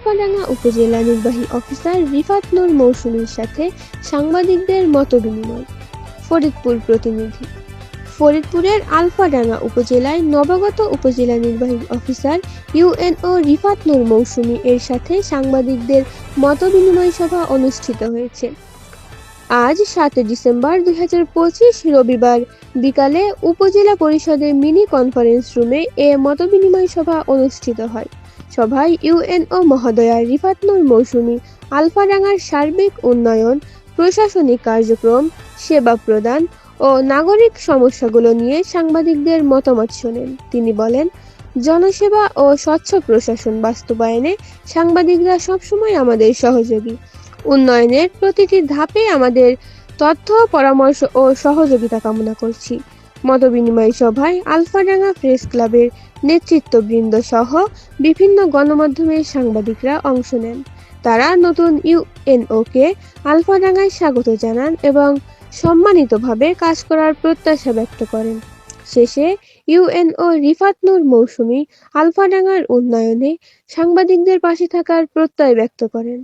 আলফাডাঙ্গা উপজেলা নির্বাহী অফিসার রিফাত নূর মৌসুমীর সাথে সাংবাদিকদের মতবিনিময়। ফরিদপুর প্রতিনিধি। ফরিদপুরের আলফাডাঙ্গা উপজেলায় নবাগত উপজেলা নির্বাহী অফিসার ইউএনও রিফাত নূর মৌসুমী এর সাথে সাংবাদিকদের মতবিনিময় সভা অনুষ্ঠিত হয়েছে। আজ ৭ ডিসেম্বর ২০২৫ রবিবার বিকালে উপজেলা পরিষদের মিনি কনফারেন্স রুমে এ মতবিনিময় সভা অনুষ্ঠিত হয়। সভায় ইউএনও মহোদয়া রিফাত নূর মৌসুমী আলফাডাঙ্গার সার্বিক উন্নয়ন, প্রশাসনিক কার্যক্রম, সেবা প্রদান ও নাগরিক সমস্যাগুলো নিয়ে সাংবাদিকদের মতামত শোনেন। তিনি বলেন, জনসেবা ও স্বচ্ছ প্রশাসন বাস্তবায়নে সাংবাদিকরা সবসময় আমাদের সহযোগী। উন্নয়নের প্রতিটি ধাপে আমাদের তথ্য, পরামর্শ ও সহযোগিতা কামনা করছি। মতবিনিময় সভায় আলফাডাঙ্গা প্রেস ক্লাবের নেতৃত্ববৃন্দ সহ বিভিন্ন গণমাধ্যমের সাংবাদিকরা অংশ নেন। তারা নতুন ইউএনওকে আলফাডাঙ্গায় স্বাগত জানান এবং সম্মানিতভাবে কাজ করার প্রত্যাশা ব্যক্ত করেন। শেষে ইউএনও রিফাত নূর মৌসুমী আলফাডাঙ্গার উন্নয়নে সাংবাদিকদের পাশে থাকার প্রত্যয় ব্যক্ত করেন।